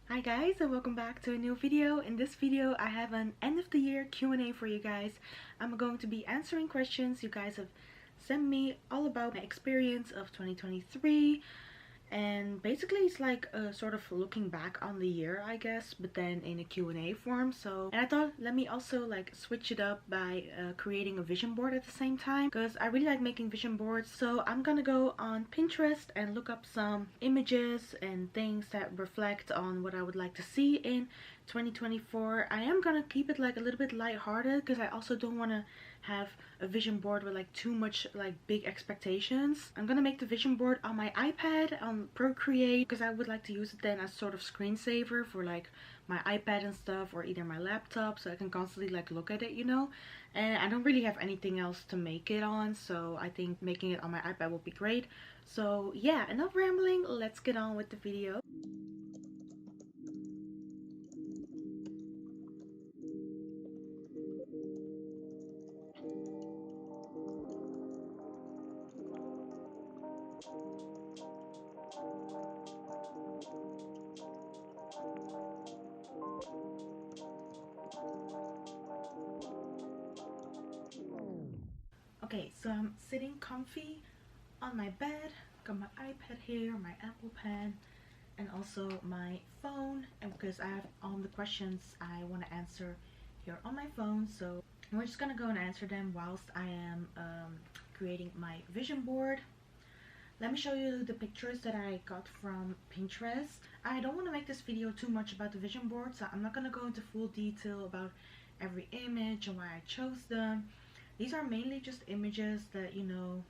Hi guys, and welcome back to a new video. In this video I have an end of the year Q&A for you guys. I'm going to be answering questions you guys have sent me all about my experience of 2023, and basically it's like a sort of looking back on the year, I guess, but then in a Q&A form. And I thought, let me also like switch it up by creating a vision board at the same time, because I really like making vision boards. So I'm gonna go on Pinterest and look up some images and things that reflect on what I would like to see in 2024. I am gonna keep it like a little bit lighthearted, because I also don't want to have a vision board with like too much like big expectations. I'm gonna make the vision board on my iPad on Procreate, because I would like to use it then as sort of screensaver for like my iPad and stuff, or either my laptop, so I can constantly like look at it, you know. And I don't really have anything else to make it on, so I think making it on my iPad will be great. So yeah, enough rambling, let's get on with the video. Okay, so I'm sitting comfy on my bed, got my iPad here, my Apple Pen, and also my phone, and because I have all the questions I want to answer here on my phone, so we're just gonna go and answer them whilst I am creating my vision board. Let me show you the pictures that I got from Pinterest. I don't want to make this video too much about the vision board, so I'm not going to go into full detail about every image and why I chose them. These are mainly just images that, you know,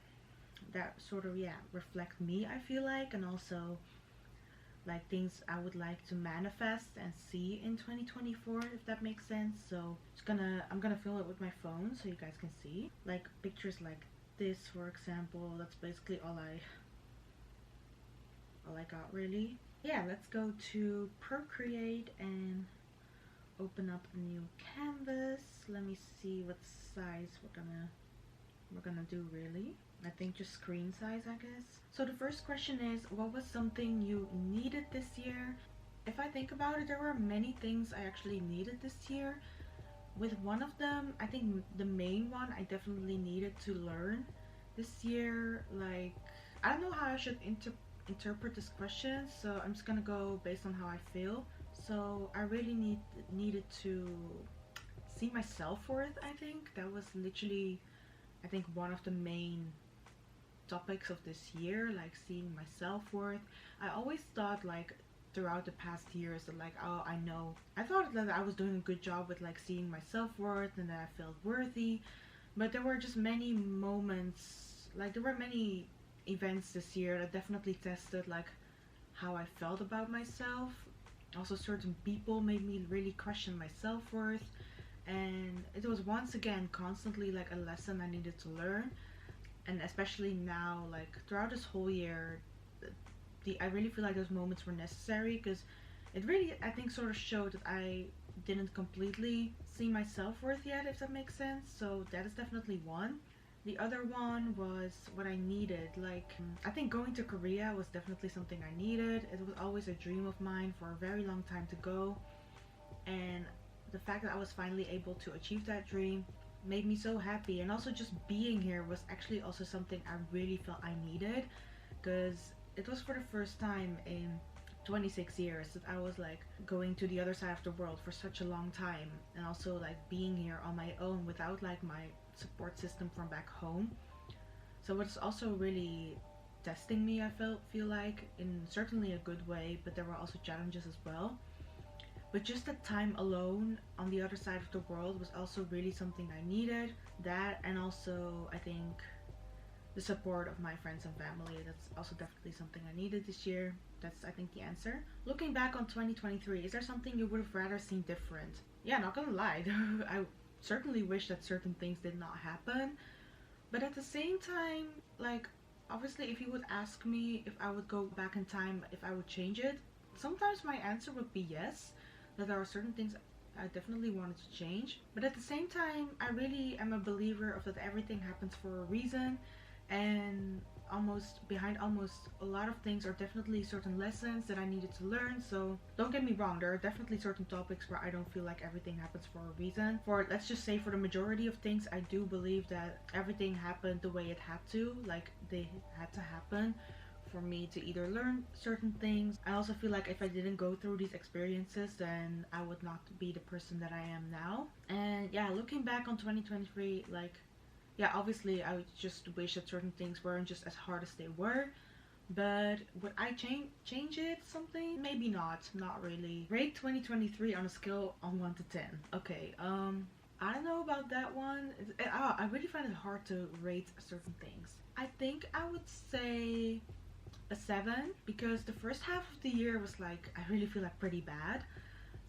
that sort of, yeah, reflect me, I feel like, and also like things I would like to manifest and see in 2024, if that makes sense. So I'm gonna fill it with my phone so you guys can see, like pictures like this, for example. That's basically all I got, really. Yeah, let's go to Procreate and open up a new canvas. Let me see what size we're gonna do, really. I think just screen size, I guess. So the first question is, what was something you needed this year? If I think about it, there were many things I actually needed this year. With one of them, I think the main one I definitely needed to learn this year. Like, I don't know how I should interpret this question, so I'm just gonna go based on how I feel. So I really needed to see my self-worth. I think that was literally, I think, one of the main topics of this year, like seeing my self-worth. I always thought, like, throughout the past years, that like, oh, I thought that I was doing a good job with like seeing my self-worth and that I felt worthy, but there were just many moments, like there were many events this year that definitely tested like how I felt about myself. Also, certain people made me really question my self-worth, and it was once again constantly like a lesson I needed to learn. And especially now, like throughout this whole year, I really feel like those moments were necessary, because it really, I think, sort of showed that I didn't completely see my self-worth yet, if that makes sense. So that is definitely one. The other one was what I needed. Like, I think going to Korea was definitely something I needed. It was always a dream of mine for a very long time to go, and the fact that I was finally able to achieve that dream made me so happy. And also just being here was actually also something I really felt I needed, because it was for the first time in 26 years that I was like going to the other side of the world for such a long time, and also like being here on my own without like my support system from back home. So it's also really testing me, I feel like, in certainly a good way, but there were also challenges as well. But just that time alone on the other side of the world was also really something I needed. That, and also I think the support of my friends and family, that's also definitely something I needed this year. That's, I think, the answer. Looking back on 2023, is there something you would have rather seen different? Yeah, not gonna lie, I certainly wish that certain things did not happen, but at the same time, like, obviously if you would ask me if I would go back in time, if I would change it, sometimes my answer would be yes, that there are certain things I definitely wanted to change. But at the same time, I really am a believer of that everything happens for a reason, and almost a lot of things are definitely certain lessons that I needed to learn. So don't get me wrong, there are definitely certain topics where I don't feel like everything happens for a reason. For, let's just say, for the majority of things, I do believe that everything happened the way it had to, like they had to happen for me to either learn certain things. I also feel like if I didn't go through these experiences, then I would not be the person that I am now. And yeah, looking back on 2023, like, yeah, obviously I would just wish that certain things weren't just as hard as they were. But would I change it something? Maybe not really. Rate 2023 on a scale on 1 to 10. Okay, I don't know about that one. I really find it hard to rate certain things. I think I would say a 7, because the first half of the year was like, I really feel like pretty bad.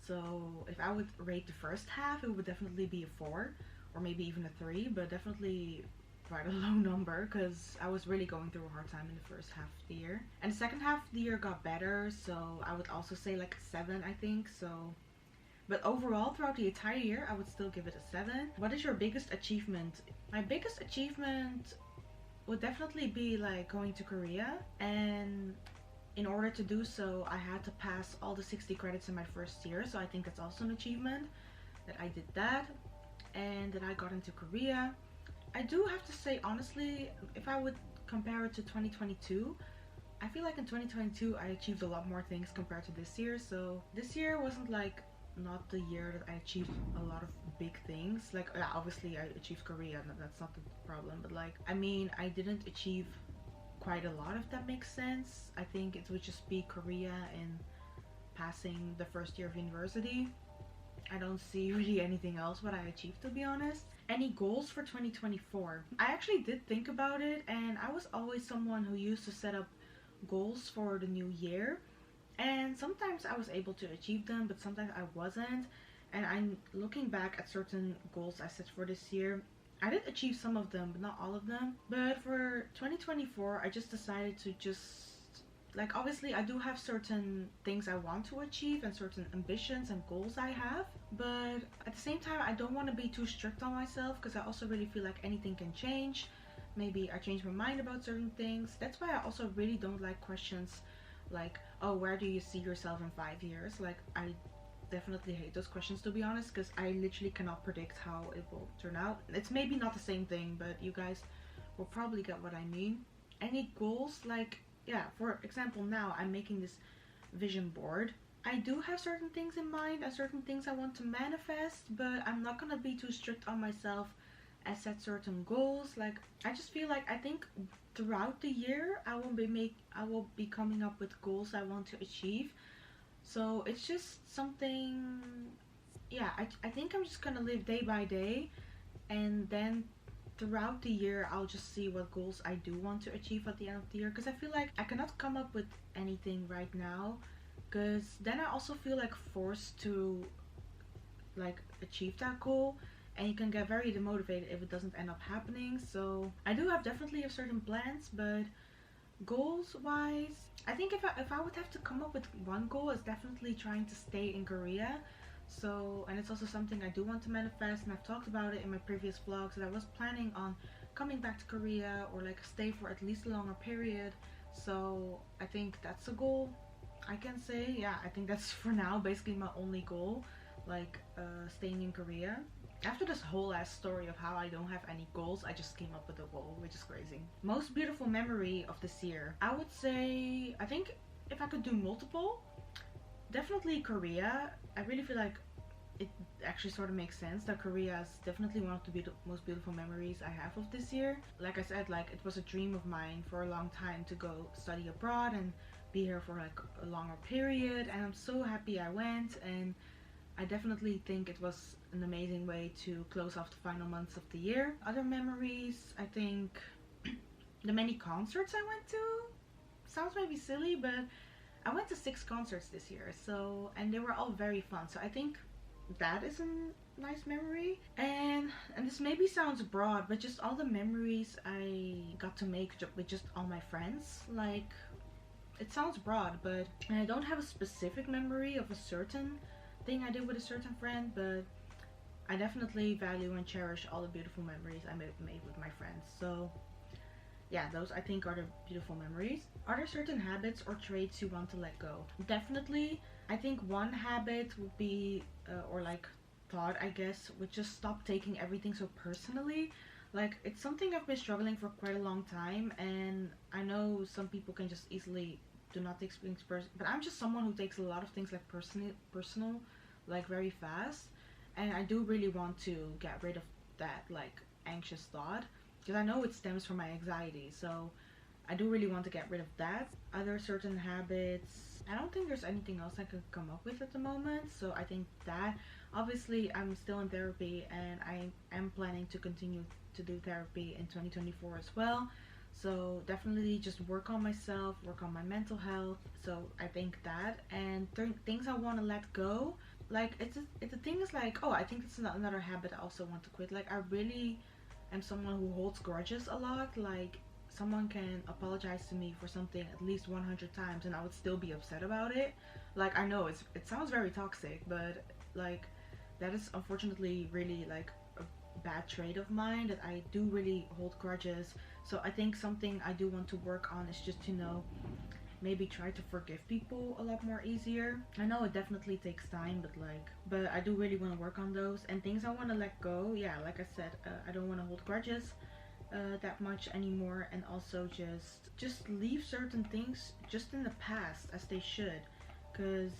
So if I would rate the first half, it would definitely be a 4, or maybe even a 3, but definitely quite a low number, because I was really going through a hard time in the first half of the year. And the second half of the year got better, so I would also say like a 7, I think. So, but overall throughout the entire year, I would still give it a 7. What is your biggest achievement? My biggest achievement would definitely be like going to Korea, and in order to do so I had to pass all the 60 credits in my first year, so I think that's also an achievement that I did that and that I got into Korea. I do have to say, honestly, if I would compare it to 2022, I feel like in 2022 I achieved a lot more things compared to this year. So this year wasn't like, not the year that I achieved a lot of big things. Like, yeah, obviously I achieved Korea, that's not the problem, but like, I mean, I didn't achieve quite a lot, if that makes sense. I think it would just be Korea and passing the first year of university. I don't see really anything else what I achieved, to be honest. Any goals for 2024? I actually did think about it, and I was always someone who used to set up goals for the new year. And sometimes I was able to achieve them, but sometimes I wasn't. And I'm looking back at certain goals I set for this year. I did achieve some of them, but not all of them. But for 2024, I just decided to like, obviously I do have certain things I want to achieve and certain ambitions and goals I have. But at the same time, I don't want to be too strict on myself, because I also really feel like anything can change. Maybe I change my mind about certain things. That's why I also really don't like questions like, oh, where do you see yourself in 5 years? Like, I definitely hate those questions, to be honest, because I literally cannot predict how it will turn out. It's maybe not the same thing, but you guys will probably get what I mean. Any goals? Like, yeah, for example, now I'm making this vision board. I do have certain things in mind and certain things I want to manifest, but I'm not gonna be too strict on myself and set certain goals. Like, I just feel like, I think throughout the year I will be coming up with goals I want to achieve. So it's just something, yeah, I think I'm just gonna live day by day, and then throughout the year I'll just see what goals I do want to achieve at the end of the year, because I feel like I cannot come up with anything right now, because then I also feel like forced to like achieve that goal, and you can get very demotivated if it doesn't end up happening. So I do definitely have certain plans, but goals wise, I think if I would have to come up with one goal, it's definitely trying to stay in Korea. So, and it's also something I do want to manifest, and I've talked about it in my previous vlogs, that I was planning on coming back to Korea, or like stay for at least a longer period. So I think that's a goal I can say. Yeah, I think that's for now basically my only goal, like staying in Korea. After this whole ass story of how I don't have any goals, I just came up with a goal, which is crazy. Most beautiful memory of this year. I would say, I think if I could do multiple, definitely Korea. I really feel like it actually sort of makes sense that Korea is definitely one of the most beautiful memories I have of this year. Like I said, like, it was a dream of mine for a long time to go study abroad and be here for like a longer period, and I'm so happy I went, and I definitely think it was an amazing way to close off the final months of the year. Other memories, I think the many concerts I went to. Sounds maybe silly, but I went to 6 concerts this year, so, and they were all very fun. So I think that is a nice memory. And this maybe sounds broad, but just all the memories I got to make with just all my friends. Like, it sounds broad, but I don't have a specific memory of a certain thing I did with a certain friend, but I definitely value and cherish all the beautiful memories I made with my friends. So Yeah, those I think are the beautiful memories. Are there certain habits or traits you want to let go? Definitely. I think one habit would be, or like thought, I guess, would just stop taking everything so personally. Like, it's something I've been struggling for quite a long time, and I know some people can just easily do not take things personal, but I'm just someone who takes a lot of things like personal, like very fast, and I do really want to get rid of that like anxious thought because I know it stems from my anxiety. So I do really want to get rid of that. Other certain habits, I don't think there's anything else I could come up with at the moment. So I think that obviously I'm still in therapy and I am planning to continue to do therapy in 2024 as well. So definitely just work on myself, work on my mental health. So I think that and things I want to let go. Like it's the thing is like, oh, I think it's another habit I also want to quit. Like I really am someone who holds grudges a lot. Like someone can apologize to me for something at least 100 times and I would still be upset about it. Like I know it sounds very toxic, but like that is unfortunately really like a bad trait of mine that I do really hold grudges. So I think something I do want to work on is just to know maybe try to forgive people a lot more easier. I know it definitely takes time, but I do really want to work on those and things I want to let go. Yeah, like I said, I don't want to hold grudges that much anymore, and also just leave certain things just in the past as they should, because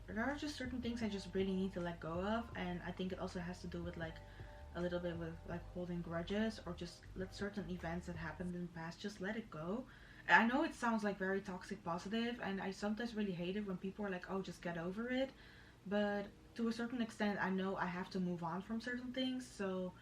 there are just certain things I just really need to let go of, and I think it also has to do with like a little bit with like holding grudges or just let certain events that happened in the past just let it go. I know it sounds like very toxic positive, and I sometimes really hate it when people are like, oh, just get over it. But to a certain extent, I know I have to move on from certain things, so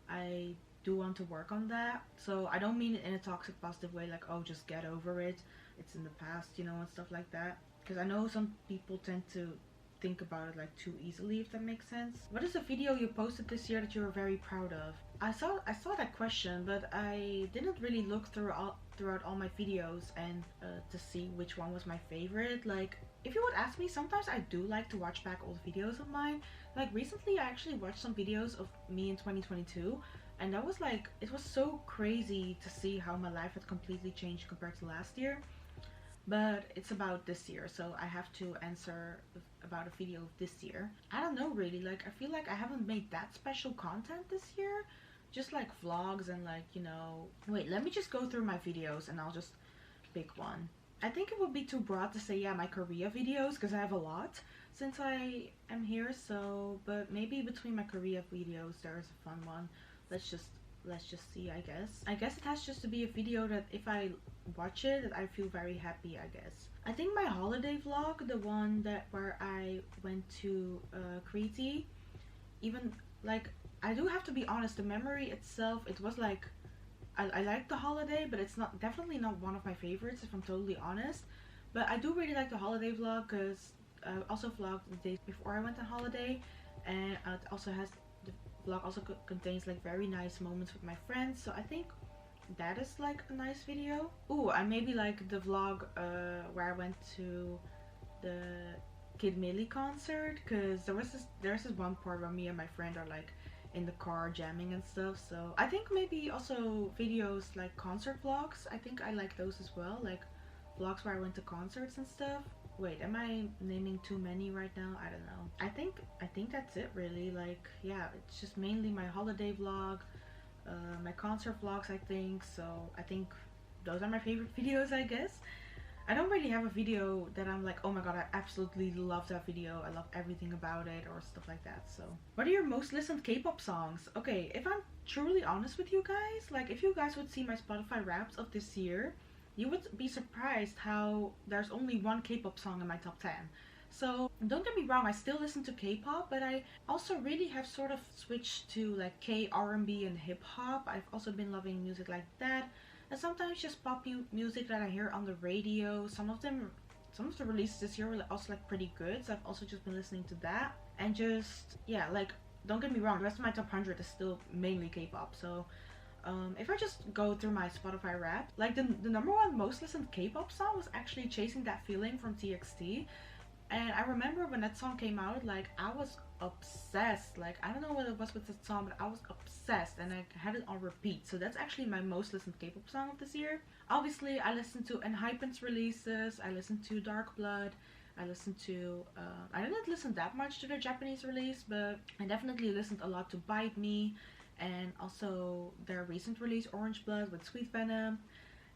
I do want to work on that. So I don't mean it in a toxic positive way, like, oh, just get over it. It's in the past, and stuff like that. Because I know some people tend to think about it like too easily, if that makes sense. What is a video you posted this year that you were very proud of? I saw that question, but I didn't really look throughout all my videos and to see which one was my favorite. Like, if you would ask me, sometimes I do like to watch back old videos of mine. Like recently, I actually watched some videos of me in 2022, and that was like, it was so crazy to see how my life had completely changed compared to last year. But it's about this year, so I have to answer about a video of this year. I don't know really, like I feel like I haven't made that special content this year. Just like vlogs and like, wait, let me just go through my videos and I'll just pick one. I think it would be too broad to say, yeah, my Korea videos, because I have a lot since I am here. So, but maybe between my Korea videos there's a fun one. Let's just see. I guess it has just to be a video that if I watch it that I feel very happy. I think my holiday vlog, the one that where I went to Crete, even like, I do have to be honest, the memory itself, it was like, I like the holiday, but it's not definitely not one of my favorites if I'm totally honest. But I do really like the holiday vlog because I also vlogged the days before I went on holiday, and it also has the vlog also contains like very nice moments with my friends. So I think that is like a nice video. Ooh, I maybe like the vlog where I went to the Kid Millie concert, because there's this one part where me and my friend are like in the car jamming and stuff. So I think maybe also videos like concert vlogs, I think I like those as well, like vlogs where I went to concerts and stuff. Wait, am I naming too many right now? I don't know. I think that's it really. Like, yeah, it's just mainly my holiday vlog, my concert vlogs, I think. So I think those are my favorite videos, I guess. I don't really have a video that I'm like, oh my god, I absolutely love that video, I love everything about it, or stuff like that. So what are your most listened K-pop songs? Okay, if I'm truly honest with you guys, like if you guys would see my Spotify Wraps of this year, you would be surprised how there's only one K-pop song in my top 10. So don't get me wrong, I still listen to K-pop, but I also really have sort of switched to like K-R&B and hip-hop. I've also been loving music like that, and sometimes just pop music that I hear on the radio. Some of the releases this year were also like pretty good, so I've also just been listening to that. And just, yeah, like, don't get me wrong, the rest of my top 100 is still mainly K-pop. So if I just go through my Spotify Wrapped, like the number one most listened K-pop song was actually Chasing That Feeling from TXT. And I remember when that song came out, like I was obsessed. Like I don't know what it was with that song, but I was obsessed and I had it on repeat. So that's actually my most listened K-pop song of this year. Obviously, I listened to Enhypen's releases. I listened to Dark Blood. I listened to. I didn't listen that much to the Japanese release, but I definitely listened a lot to Bite Me, and also their recent release Orange Blood with Sweet Venom,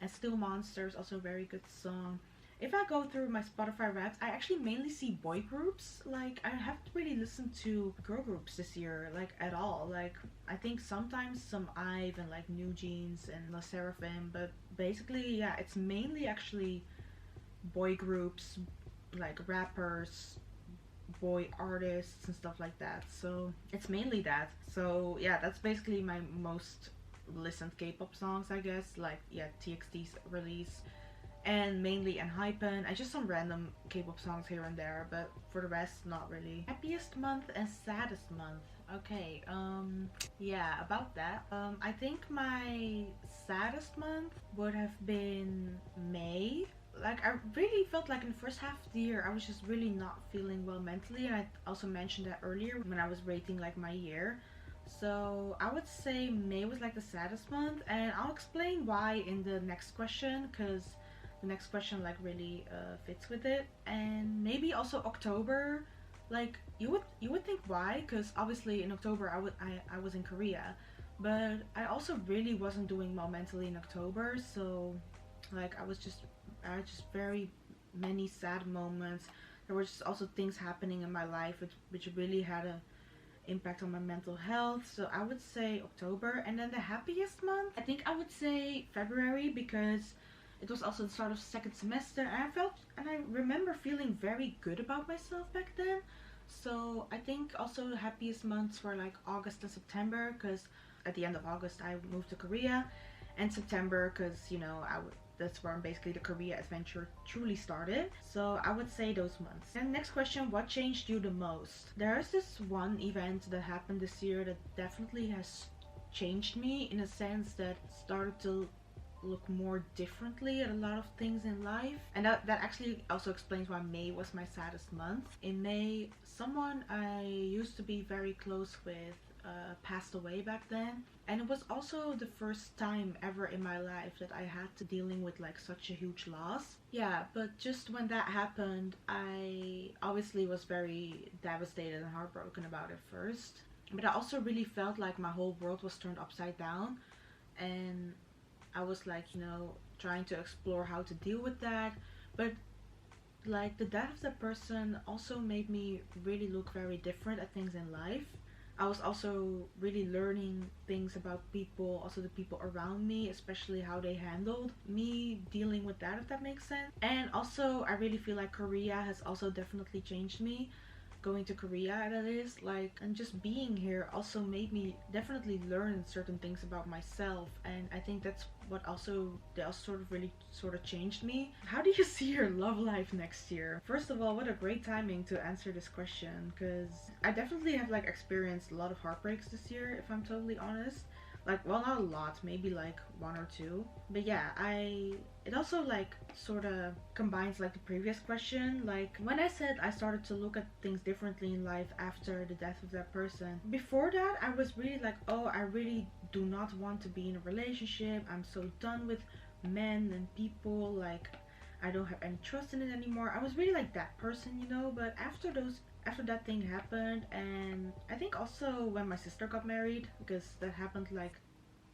and Still Monsters, also a very good song. If I go through my Spotify Wrapped, I actually mainly see boy groups. Like I haven't really listened to girl groups this year, like at all. Like I think sometimes some IVE and like New Jeans and La Seraphim, but basically yeah, it's mainly actually boy groups, like rappers, boy artists and stuff like that. So it's mainly that. So yeah, that's basically my most listened K-pop songs, I guess. Like yeah, TXT's release and mainly Enhypen and just some random K-pop songs here and there, but for the rest, not really. Happiest month and saddest month. Okay, yeah, about that. I think my saddest month would have been May. Like I really felt like in the first half of the year I was just really not feeling well mentally, and I also mentioned that earlier when I was rating like my year. So I would say May was like the saddest month, and I'll explain why in the next question, because the next question like really fits with it. And maybe also October, like you would think why, because obviously in October I was in Korea, but I also really wasn't doing well mentally in October. So like I had just very many sad moments. There were just also things happening in my life which really had a impact on my mental health. So I would say October. And then the happiest month, I think I would say February, because it was also the start of second semester, and I remember feeling very good about myself back then. So I think also the happiest months were like August and September, because at the end of August I moved to Korea, and September because that's where basically the Korea adventure truly started. So I would say those months. And next question, what changed you the most? There is this one event that happened this year that definitely has changed me, in a sense that started to look more differently at a lot of things in life. And that actually also explains why May was my saddest month. In May, someone I used to be very close with passed away back then, and it was also the first time ever in my life that I had to dealing with like such a huge loss. Yeah, but just when that happened, I obviously was very devastated and heartbroken about it first, but I also really felt like my whole world was turned upside down, and I was like, trying to explore how to deal with that. But like the death of the person also made me really look very different at things in life. I was also really learning things about people, also the people around me, especially how they handled me dealing with that, if that makes sense. And also, I really feel like Korea has also definitely changed me. Going to Korea, that is, like, and just being here also made me definitely learn certain things about myself. And I think that's what also, they also sort of really sort of changed me. How do you see your love life next year? First of all, what a great timing to answer this question, because I definitely have like experienced a lot of heartbreaks this year, if I'm totally honest. Like, well, not a lot, maybe like one or two. But yeah, it also like sort of combines like the previous question. Like when I said I started to look at things differently in life after the death of that person, before that I was really like, oh, I really do not want to be in a relationship. I'm so done with men and people. Like I don't have any trust in it anymore. I was really like that person. But after that thing happened, and I think also when my sister got married, because that happened like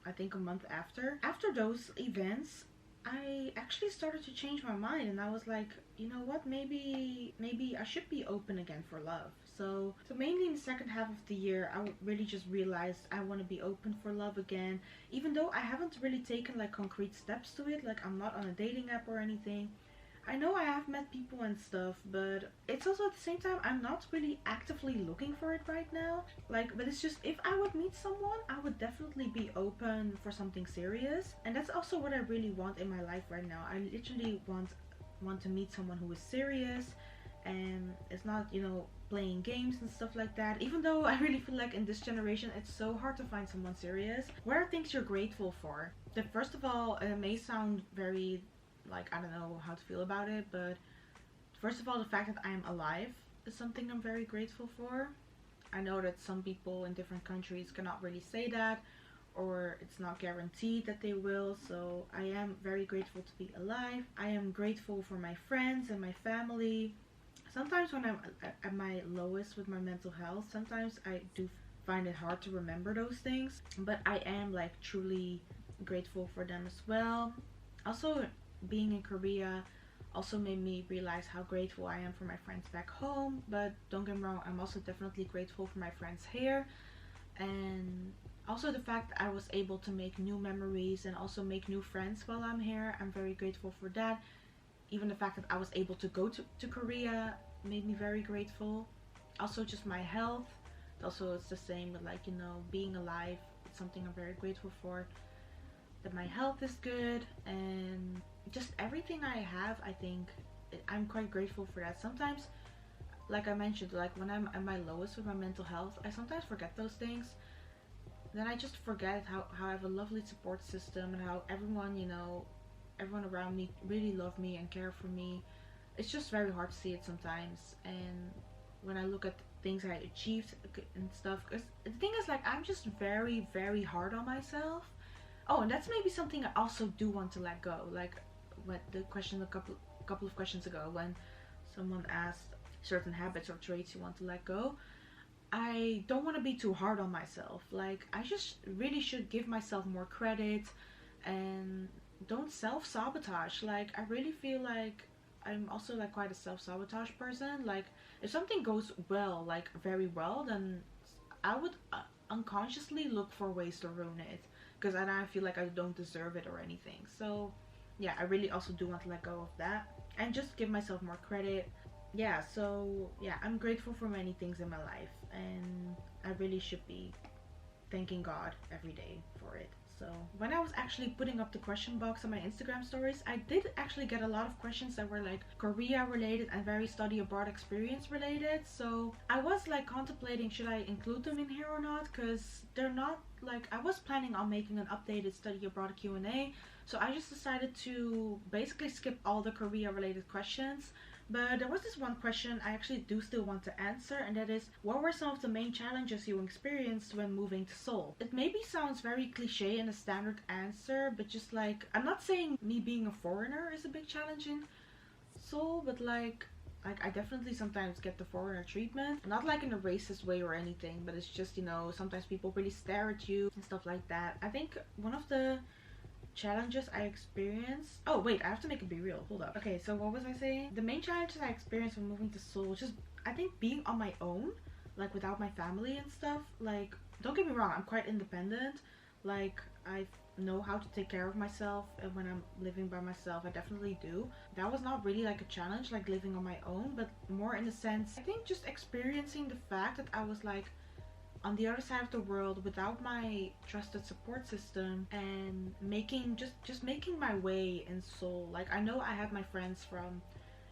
I think a month after those events, I actually started to change my mind, and I was like, you know what, maybe I should be open again for love. So mainly in the second half of the year, I really just realized I want to be open for love again, even though I haven't really taken like concrete steps to it. Like I'm not on a dating app or anything. I know I have met people and stuff, but it's also at the same time I'm not really actively looking for it right now. Like, but it's just if I would meet someone, I would definitely be open for something serious. And that's also what I really want in my life right now. I literally want to meet someone who is serious and it's not, playing games and stuff like that. Even though I really feel like in this generation it's so hard to find someone serious. What are things you're grateful for? First of all, it may sound very like I don't know how to feel about it, but First of all, the fact that I am alive is something I'm very grateful for. I know that some people in different countries cannot really say that, or it's not guaranteed that they will, so I am very grateful to be alive. I am grateful for my friends and my family. Sometimes when I'm at my lowest with my mental health, sometimes I do find it hard to remember those things, but I am like truly grateful for them as well. Also, being in Korea also made me realize how grateful I am for my friends back home, but don't get me wrong, I'm also definitely grateful for my friends here. And also the fact that I was able to make new memories and also make new friends while I'm here, I'm very grateful for that. Even the fact that I was able to go to Korea made me very grateful. Also just my health. Also it's the same with like, you know, being alive. It's something I'm very grateful for. That my health is good and just everything I have, I think I'm quite grateful for that. Sometimes, like I mentioned, like when I'm at my lowest with my mental health, I sometimes forget those things. Then I just forget how I have a lovely support system and how everyone, you know, everyone around me really love me and care for me. It's just very hard to see it sometimes. And when I look at things I achieved and stuff, because the thing is like I'm just very, very hard on myself. Oh, and that's maybe something I also do want to let go. Like what the question a couple of questions ago when someone asked certain habits or traits you want to let go. I don't want to be too hard on myself. Like I just really should give myself more credit and don't self-sabotage. Like I really feel like I'm also like quite a self-sabotage person. Like if something goes well, like very well, then I would unconsciously look for ways to ruin it because I feel like I don't deserve it or anything. So yeah, I really also do want to let go of that and just give myself more credit. Yeah, so yeah, I'm grateful for many things in my life and I really should be thanking God every day for it. So when I was actually putting up the question box on my Instagram stories, I did actually get a lot of questions that were like Korea related and very study abroad experience related. So I was like contemplating should I include them in here or not, because they're not like, I was planning on making an updated study abroad Q&A. So I just decided to basically skip all the Korea related questions. But there was this one question I actually do still want to answer, and that is, what were some of the main challenges you experienced when moving to Seoul? It maybe sounds very cliche in a standard answer, but just like, I'm not saying me being a foreigner is a big challenge in Seoul, but like I definitely sometimes get the foreigner treatment. Not like in a racist way or anything, but it's just, you know, sometimes people really stare at you and stuff like that. I think one of the challenges I experienced. Oh wait, I have to make it be real. Hold up. Okay, so what was I saying? The main challenges I experienced when moving to Seoul, just I think being on my own, like without my family and stuff. Like, don't get me wrong, I'm quite independent. Like I know how to take care of myself, and when I'm living by myself, I definitely do. That was not really like a challenge, like living on my own, but more in the sense, I think just experiencing the fact that I was like on the other side of the world without my trusted support system and making just making my way in Seoul. Like I know I had my friends from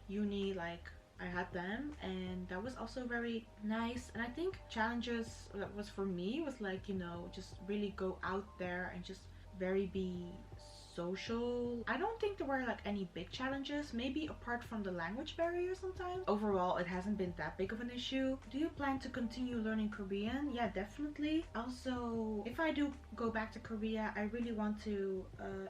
uni, like I had them, and that was also very nice. And I think challenges that was for me was like, you know, just really go out there and just very be social. I don't think there were like any big challenges, maybe apart from the language barrier sometimes. Overall, it hasn't been that big of an issue. Do you plan to continue learning Korean? Yeah, definitely. Also, if I do go back to Korea, I really want to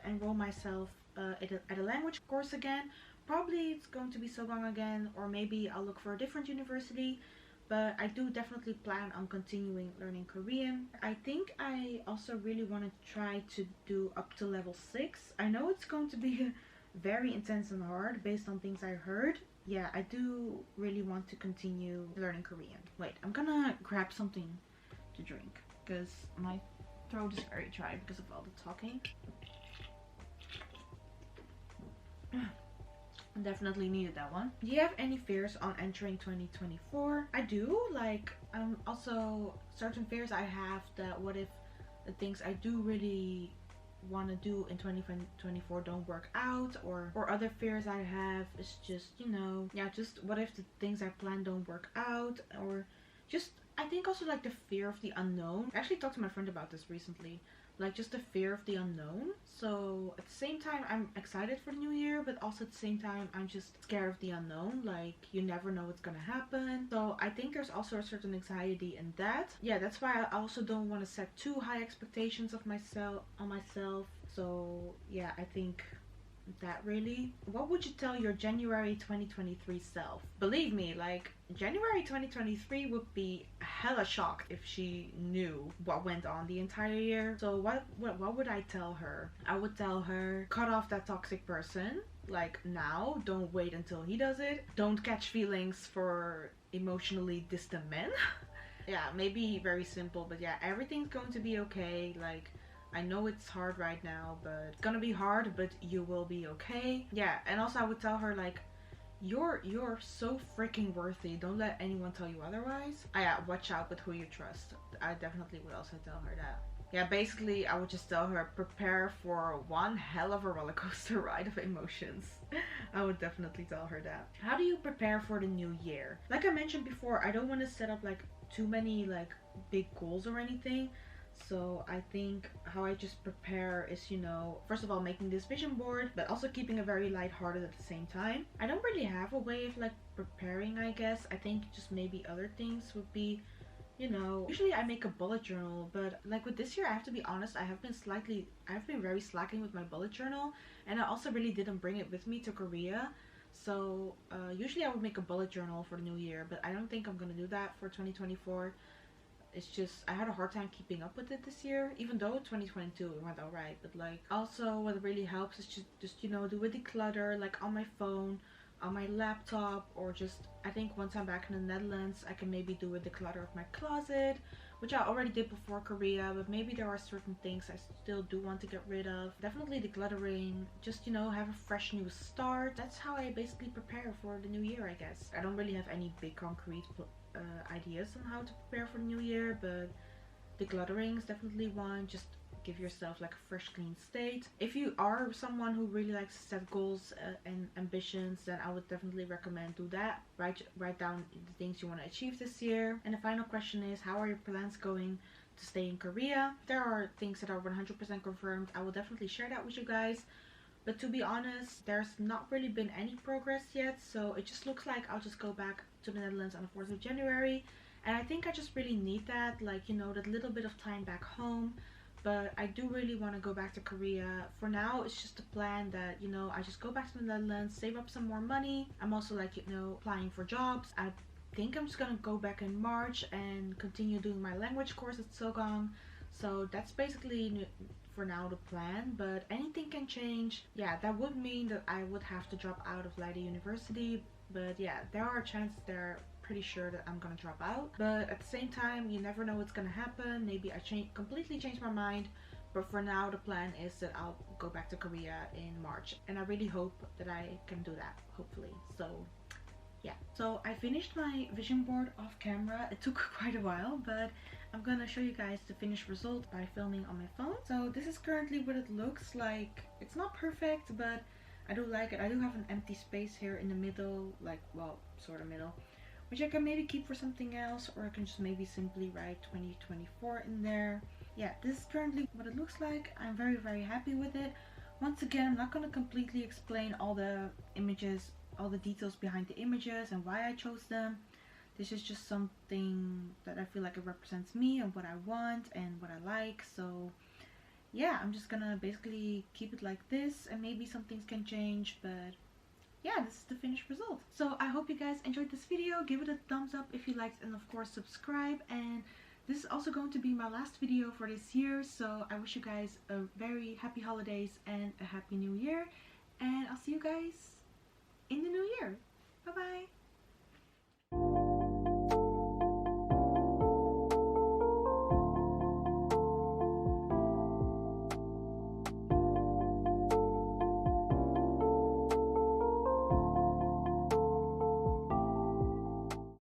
enroll myself at a language course again. Probably it's going to be Sogang again, or maybe I'll look for a different university. But I do definitely plan on continuing learning Korean. I think I also really want to try to do up to level 6. I know it's going to be very intense and hard based on things I heard. Yeah, I do really want to continue learning Korean. Wait, I'm gonna grab something to drink because my throat is very dry because of all the talking. Definitely needed that one. Do you have any fears on entering 2024? I do. Like, also certain fears I have, that what if the things I do really want to do in 2024 don't work out, or other fears I have is just, you know, yeah, just what if the things I plan don't work out, or just I think also like the fear of the unknown. I actually talked to my friend about this recently. like just the fear of the unknown. So at the same time I'm excited for the new year, but also at the same time I'm just scared of the unknown. Like you never know what's gonna happen. So I think there's also a certain anxiety in that. Yeah, that's why I also don't want to set too high expectations of myself. So yeah, I think that really. What would you tell your January 2023 self? Believe me, like January 2023 would be hella shocked if she knew what went on the entire year. So what would I tell her? I would tell her, cut off that toxic person. Like now, don't wait until he does it. Don't catch feelings for emotionally distant men. Yeah, maybe very simple, but yeah, everything's going to be okay. Like I know it's hard right now, but it's gonna be hard, but you will be okay. Yeah, and also I would tell her like you're so freaking worthy. Don't let anyone tell you otherwise. Yeah, watch out with who you trust. I definitely would also tell her that. Yeah, basically I would just tell her prepare for one hell of a roller coaster ride of emotions. I would definitely tell her that. How do you prepare for the new year? Like I mentioned before, I don't want to set up like too many like big goals or anything. So I think how I just prepare is, you know, first of all making this vision board, but also keeping it very lighthearted at the same time. I don't really have a way of like preparing, I guess. I think just maybe other things would be, you know, usually I make a bullet journal, but like with this year I have to be honest, I've been very slacking with my bullet journal, and I also really didn't bring it with me to Korea. So usually I would make a bullet journal for the new year, but I don't think I'm gonna do that for 2024. It's just I had a hard time keeping up with it this year, even though 2022 it went alright. But like also what really helps is just you know, do a declutter like on my phone, on my laptop, or just I think once I'm back in the Netherlands I can maybe do a declutter of my closet, which I already did before Korea, but maybe there are certain things I still do want to get rid of. Definitely decluttering, just you know, have a fresh new start. That's how I basically prepare for the new year, I guess. I don't really have any big concrete ideas on how to prepare for the new year, but decluttering is definitely one. Just give yourself like a fresh clean slate. If you are someone who really likes to set goals and ambitions, then I would definitely recommend do that. Write down the things you want to achieve this year. And the final question is, how are your plans going to stay in Korea? If there are things that are 100% confirmed, I will definitely share that with you guys. But to be honest, there's not really been any progress yet, so it just looks like I'll just go back to the Netherlands on the 4th of January. And I think I just really need that, like, you know, that little bit of time back home. But I do really want to go back to Korea. For now, it's just a plan that, you know, I just go back to the Netherlands, save up some more money. I'm also like, you know, applying for jobs. I think I'm just gonna go back in March and continue doing my language course at Sogang. So that's basically for now the plan, but anything can change. Yeah, that would mean that I would have to drop out of Leiden University, but yeah, there are chances there. Pretty sure that I'm gonna drop out, but at the same time you never know what's gonna happen. Maybe I completely change my mind, but for now the plan is that I'll go back to Korea in March, and I really hope that I can do that, hopefully. So yeah, so I finished my vision board off camera. It took quite a while, but I'm gonna show you guys the finished result by filming on my phone. So this is currently what it looks like. It's not perfect, but I do like it. I do have an empty space here in the middle, like, well, sort of middle, which I can maybe keep for something else, or I can just maybe simply write 2024 in there. Yeah, this is currently what it looks like. I'm very, very happy with it. Once again, I'm not going to completely explain all the images, all the details behind the images and why I chose them. This is just something that I feel like it represents me and what I want and what I like. So yeah, I'm just gonna basically keep it like this, and maybe some things can change, but yeah, this is the finished result. So I hope you guys enjoyed this video. Give it a thumbs up if you liked, and of course subscribe. And this is also going to be my last video for this year, so I wish you guys a very happy holidays and a happy new year, and I'll see you guys in the new year. Bye bye.